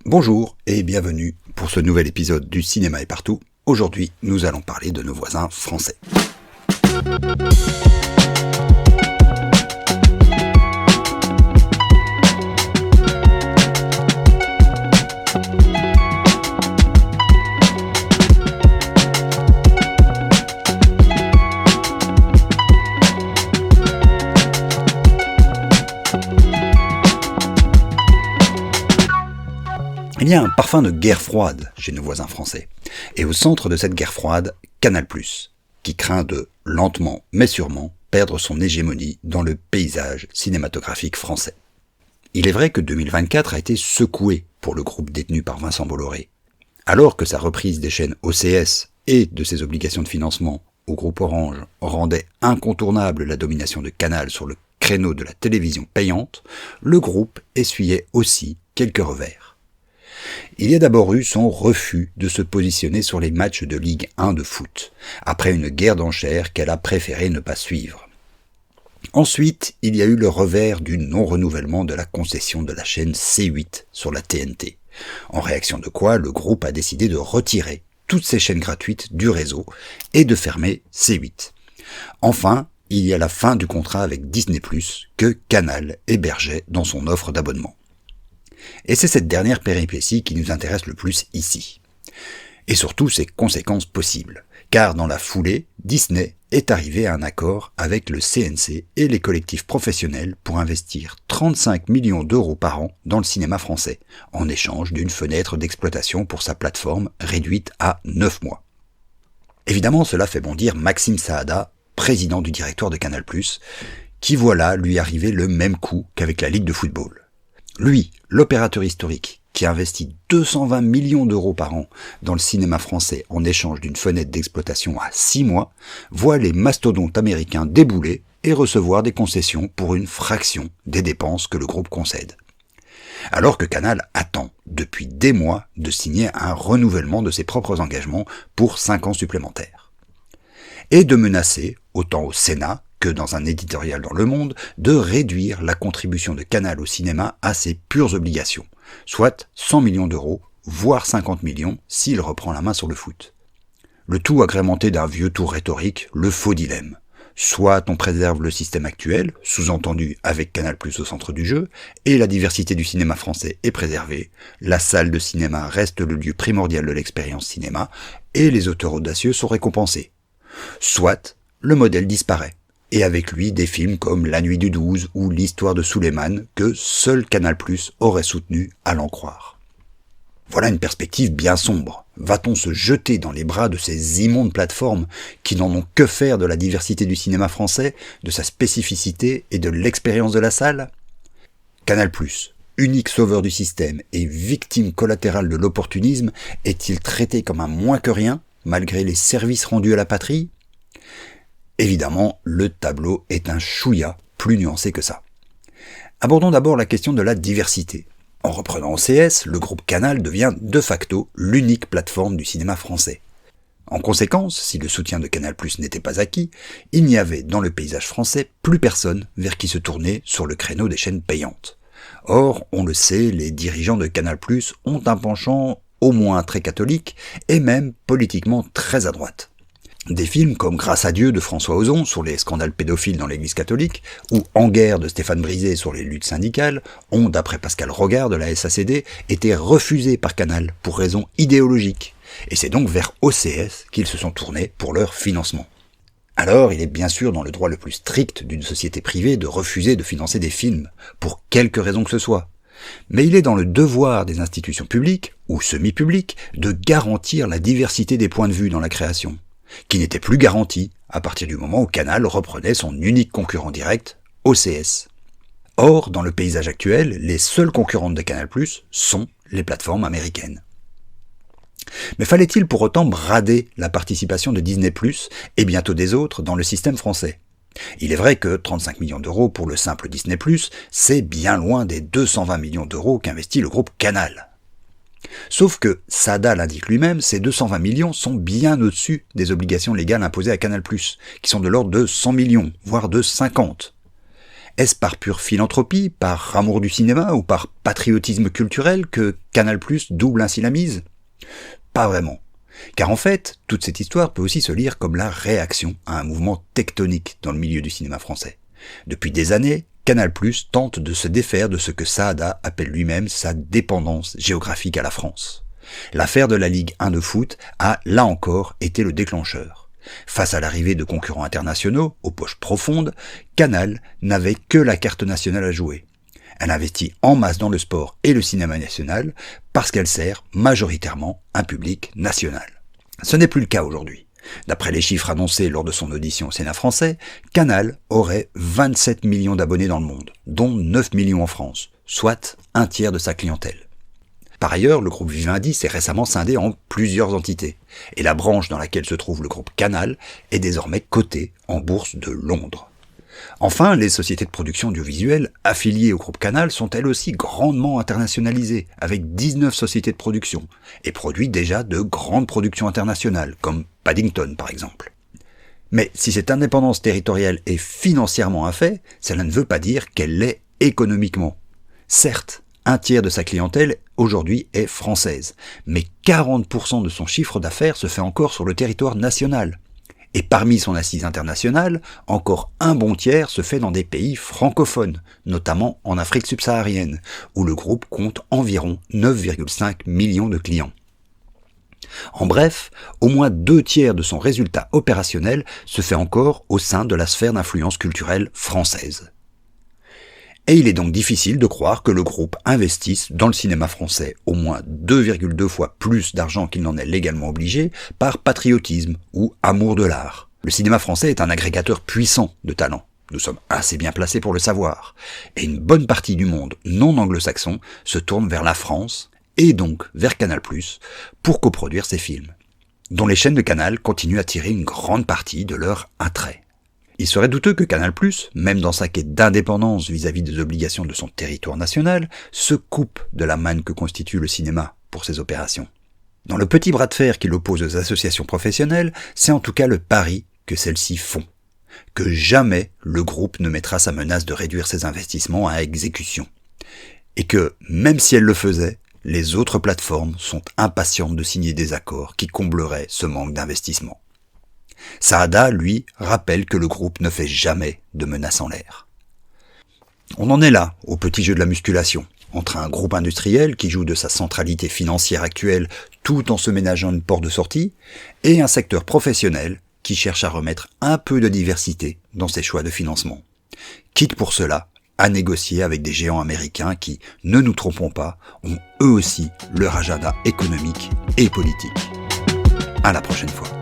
Bonjour et bienvenue pour ce nouvel épisode du Cinéma est partout. Aujourd'hui, nous allons parler de nos voisins français. Il y a un parfum de guerre froide chez nos voisins français. Et au centre de cette guerre froide, Canal+, qui craint de, lentement mais sûrement, perdre son hégémonie dans le paysage cinématographique français. Il est vrai que 2024 a été secoué pour le groupe détenu par Vincent Bolloré. Alors que sa reprise des chaînes OCS et de ses obligations de financement au groupe Orange rendait incontournable la domination de Canal sur le créneau de la télévision payante, le groupe essuyait aussi quelques revers. Il y a d'abord eu son refus de se positionner sur les matchs de Ligue 1 de foot, après une guerre d'enchères qu'elle a préféré ne pas suivre. Ensuite, il y a eu le revers du non-renouvellement de la concession de la chaîne C8 sur la TNT, en réaction de quoi le groupe a décidé de retirer toutes ses chaînes gratuites du réseau et de fermer C8. Enfin, il y a la fin du contrat avec Disney+, que Canal hébergeait dans son offre d'abonnement. Et c'est cette dernière péripétie qui nous intéresse le plus ici. Et surtout ses conséquences possibles, car dans la foulée, Disney est arrivé à un accord avec le CNC et les collectifs professionnels pour investir 35 millions d'euros par an dans le cinéma français, en échange d'une fenêtre d'exploitation pour sa plateforme réduite à 9 mois. Évidemment, cela fait bondir Maxime Saada, président du directoire de Canal+, qui voilà lui arriver le même coup qu'avec la Ligue de football. Lui, l'opérateur historique, qui investit 220 millions d'euros par an dans le cinéma français en échange d'une fenêtre d'exploitation à 6 mois, voit les mastodontes américains débouler et recevoir des concessions pour une fraction des dépenses que le groupe concède. Alors que Canal attend, depuis des mois, de signer un renouvellement de ses propres engagements pour 5 ans supplémentaires. Et de menacer, autant au Sénat que dans un éditorial dans Le Monde, de réduire la contribution de Canal au cinéma à ses pures obligations, soit 100 millions d'euros, voire 50 millions s'il reprend la main sur le foot. Le tout agrémenté d'un vieux tour rhétorique, le faux dilemme. Soit on préserve le système actuel, sous-entendu avec Canal+ au centre du jeu, et la diversité du cinéma français est préservée, la salle de cinéma reste le lieu primordial de l'expérience cinéma, et les auteurs audacieux sont récompensés. Soit le modèle disparaît, et avec lui des films comme La Nuit du 12 ou L'Histoire de Souleymane que seul Canal+ aurait soutenu à l'en croire. Voilà une perspective bien sombre. Va-t-on se jeter dans les bras de ces immondes plateformes qui n'en ont que faire de la diversité du cinéma français, de sa spécificité et de l'expérience de la salle ? Canal+, unique sauveur du système et victime collatérale de l'opportunisme, est-il traité comme un moins que rien, malgré les services rendus à la patrie ? Évidemment, le tableau est un chouïa plus nuancé que ça. Abordons d'abord la question de la diversité. En reprenant OCS, le groupe Canal devient de facto l'unique plateforme du cinéma français. En conséquence, si le soutien de Canal+ n'était pas acquis, il n'y avait dans le paysage français plus personne vers qui se tourner sur le créneau des chaînes payantes. Or, on le sait, les dirigeants de Canal+ ont un penchant au moins très catholique et même politiquement très à droite. Des films comme Grâce à Dieu de François Ozon sur les scandales pédophiles dans l'église catholique ou En guerre de Stéphane Brisé sur les luttes syndicales ont, d'après Pascal Rogard de la SACD, été refusés par Canal pour raisons idéologiques. Et c'est donc vers OCS qu'ils se sont tournés pour leur financement. Alors, il est bien sûr dans le droit le plus strict d'une société privée de refuser de financer des films, pour quelque raison que ce soit. Mais il est dans le devoir des institutions publiques, ou semi-publiques, de garantir la diversité des points de vue dans la création, qui n'était plus garantie à partir du moment où Canal reprenait son unique concurrent direct, OCS. Or, dans le paysage actuel, les seules concurrentes de Canal+ sont les plateformes américaines. Mais fallait-il pour autant brader la participation de Disney+, et bientôt des autres, dans le système français ? Il est vrai que 35 millions d'euros pour le simple Disney+, c'est bien loin des 220 millions d'euros qu'investit le groupe Canal. Sauf que, Saada l'indique lui-même, ces 220 millions sont bien au-dessus des obligations légales imposées à Canal+, qui sont de l'ordre de 100 millions, voire de 50. Est-ce par pure philanthropie, par amour du cinéma ou par patriotisme culturel que Canal+ double ainsi la mise ? Pas vraiment. Car en fait, toute cette histoire peut aussi se lire comme la réaction à un mouvement tectonique dans le milieu du cinéma français. Depuis des années, Canal+ tente de se défaire de ce que Saada appelle lui-même sa dépendance géographique à la France. L'affaire de la Ligue 1 de foot a, là encore, été le déclencheur. Face à l'arrivée de concurrents internationaux, aux poches profondes, Canal n'avait que la carte nationale à jouer. Elle investit en masse dans le sport et le cinéma national parce qu'elle sert majoritairement un public national. Ce n'est plus le cas aujourd'hui. D'après les chiffres annoncés lors de son audition au Sénat français, Canal aurait 27 millions d'abonnés dans le monde, dont 9 millions en France, soit un tiers de sa clientèle. Par ailleurs, le groupe Vivendi s'est récemment scindé en plusieurs entités, et la branche dans laquelle se trouve le groupe Canal est désormais cotée en bourse de Londres. Enfin, les sociétés de production audiovisuelle affiliées au groupe Canal sont elles aussi grandement internationalisées, avec 19 sociétés de production, et produisent déjà de grandes productions internationales, comme Paddington par exemple. Mais si cette indépendance territoriale est financièrement un fait, cela ne veut pas dire qu'elle l'est économiquement. Certes, un tiers de sa clientèle aujourd'hui est française, mais 40% de son chiffre d'affaires se fait encore sur le territoire national. Et parmi son assise internationale, encore un bon tiers se fait dans des pays francophones, notamment en Afrique subsaharienne, où le groupe compte environ 9,5 millions de clients. En bref, au moins 2 tiers de son résultat opérationnel se fait encore au sein de la sphère d'influence culturelle française. Et il est donc difficile de croire que le groupe investisse dans le cinéma français au moins 2,2 fois plus d'argent qu'il n'en est légalement obligé par patriotisme ou amour de l'art. Le cinéma français est un agrégateur puissant de talents. Nous sommes assez bien placés pour le savoir. Et une bonne partie du monde non anglo-saxon se tourne vers la France, et donc vers Canal+, pour coproduire ses films, dont les chaînes de Canal continuent à tirer une grande partie de leur attrait. Il serait douteux que Canal+, même dans sa quête d'indépendance vis-à-vis des obligations de son territoire national, se coupe de la manne que constitue le cinéma pour ses opérations. Dans le petit bras de fer qui l'oppose aux associations professionnelles, c'est en tout cas le pari que celles-ci font. Que jamais le groupe ne mettra sa menace de réduire ses investissements à exécution. Et que, même si elle le faisait, les autres plateformes sont impatientes de signer des accords qui combleraient ce manque d'investissement. Saada, lui, rappelle que le groupe ne fait jamais de menaces en l'air. On en est là, au petit jeu de la musculation, entre un groupe industriel qui joue de sa centralité financière actuelle tout en se ménageant une porte de sortie, et un secteur professionnel qui cherche à remettre un peu de diversité dans ses choix de financement. Quitte pour cela à négocier avec des géants américains qui, ne nous trompons pas, ont eux aussi leur agenda économique et politique. À la prochaine fois.